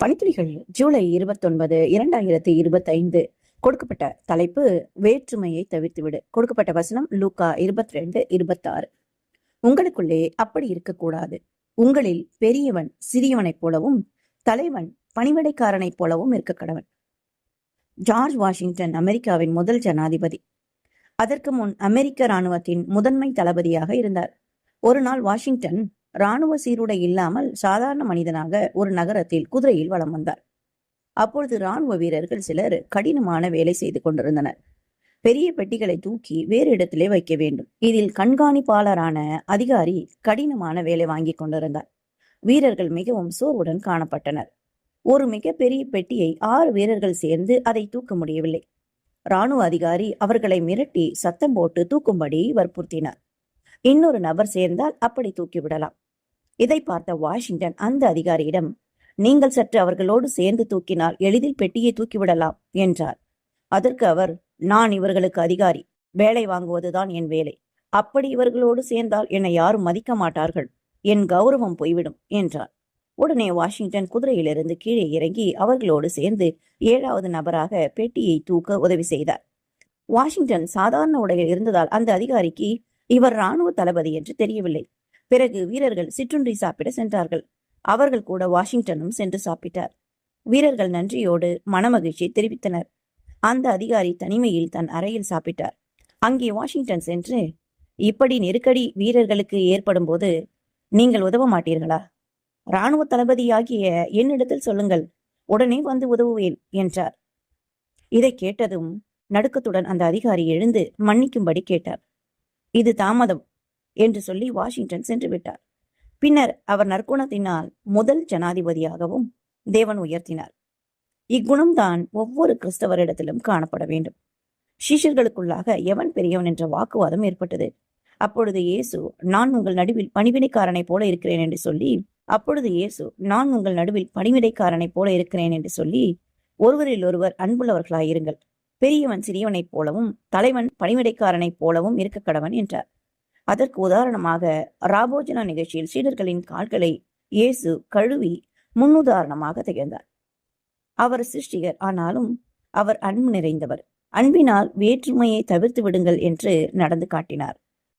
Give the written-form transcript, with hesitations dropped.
பணித்துளிகள் ஜூலை 29, 2025. கொடுக்கப்பட்ட தலைப்பு வேற்றுமையை தவிர்த்துவிடு. கொடுக்கப்பட்ட வசனம் லூக்கா 22:26. உங்களுக்குள்ளே அப்படி இருக்கக்கூடாது. உங்களில் பெரியவன் சிறியவனைப் போலவும் தலைவன் பணிவிடைக்காரனைப் போலவும் இருக்க கடவன். ஜார்ஜ் வாஷிங்டன் அமெரிக்காவின் முதல் ஜனாதிபதி. அதற்கு முன் அமெரிக்க இராணுவத்தின் முதன்மை தளபதியாக இருந்தார். ஒரு நாள் வாஷிங்டன் இராணுவ சீருடை இல்லாமல் சாதாரண மனிதனாக ஒரு நகரத்தில் குதிரையில் வலம் வந்தார். அப்பொழுது இராணுவ வீரர்கள் சிலர் கடினமான வேலை செய்து கொண்டிருந்தனர். பெரிய பெட்டிகளை தூக்கி வேறு இடத்திலே வைக்க வேண்டும். இதில் கண்காணிப்பாளரான அதிகாரி கடினமான வேலை வாங்கி கொண்டிருந்தார். வீரர்கள் மிகவும் சோர்வுடன் காணப்பட்டனர். ஒரு மிகப்பெரிய பெட்டியை 6 வீரர்கள் சேர்ந்து அதை தூக்க முடியவில்லை. இராணுவ அதிகாரி அவர்களை மிரட்டி சத்தம் போட்டு தூக்கும்படி வற்புறுத்தினார். இன்னொரு நபர் சேர்ந்தால் அப்படி தூக்கிவிடலாம். இதை பார்த்த வாஷிங்டன் அந்த அதிகாரியிடம், நீங்கள் சற்று அவர்களோடு சேர்ந்து தூக்கினால் எளிதில் பெட்டியை தூக்கிவிடலாம் என்றார். அதற்கு அவர், நான் இவர்களுக்கு அதிகாரி, வேலை வாங்குவதுதான் என் வேலை. அப்படி இவர்களோடு சேர்ந்தால் என்னை யாரும் மதிக்க மாட்டார்கள், என் கௌரவம் போய்விடும் என்றார். உடனே வாஷிங்டன் குதிரையிலிருந்து கீழே இறங்கி அவர்களோடு சேர்ந்து 7வது நபராக பெட்டியை தூக்க உதவி செய்தார். வாஷிங்டன் சாதாரண உடையில் இருந்ததால் அந்த அதிகாரிக்கு இவர் இராணுவ தளபதி என்று தெரியவில்லை. பிறகு வீரர்கள் சிற்றுண்டி சாப்பிட சென்றார்கள். அவர்கள் கூட வாஷிங்டனும் சென்று சாப்பிட்டார். வீரர்கள் நன்றியோடு மனமகிழ்ச்சி தெரிவித்தனர். அந்த அதிகாரி தனிமையில் தன் அறையில் சாப்பிட்டார். அங்கே வாஷிங்டன் சென்று, இப்படி நெருக்கடி வீரர்களுக்கு ஏற்படும் போது நீங்கள் உதவ மாட்டீர்களா? இராணுவ தளபதியாகிய என்னிடத்தில் சொல்லுங்கள், உடனே வந்து உதவுவேன் என்றார். இதை கேட்டதும் நடுக்கத்துடன் அந்த அதிகாரி எழுந்து மன்னிக்கும்படி கேட்டார். இது தாமதம் என்று சொல்லி வாஷிங்டன் சென்று விட்டார். பின்னர் அவர் நற்குணத்தினால் முதல் ஜனாதிபதியாகவும் தேவன் உயர்த்தினார். இக்குணம்தான் ஒவ்வொரு கிறிஸ்தவரிடத்திலும் காணப்பட வேண்டும். சீஷர்களுக்குள்ளாக எவன் பெரியவன் என்ற வாக்குவாதம் ஏற்பட்டது. அப்பொழுது இயேசு நான் உங்கள் நடுவில் பணிவிடைக்காரனை போல இருக்கிறேன் என்று சொல்லி ஒருவரில் ஒருவர் அன்புள்ளவர்களாயிருங்கள், பெரியவன் சிறியவனைப் போலவும் தலைவன் பணிவிடைக்காரனைப் போலவும் இருக்க கடவன் என்றார். அதற்கு உதாரணமாக ராபோஜன நிகழ்ச்சியில் சீடர்களின் கால்களை இயேசு கழுவி முன்னுதாரணமாக திகழ்ந்தார். அவர் சிருஷ்டிகர், ஆனாலும் அவர் அன்பு நிறைந்தவர். அன்பினால் வேற்றுமையை தவிர்த்து விடுங்கள் என்று நடந்து காட்டினார்.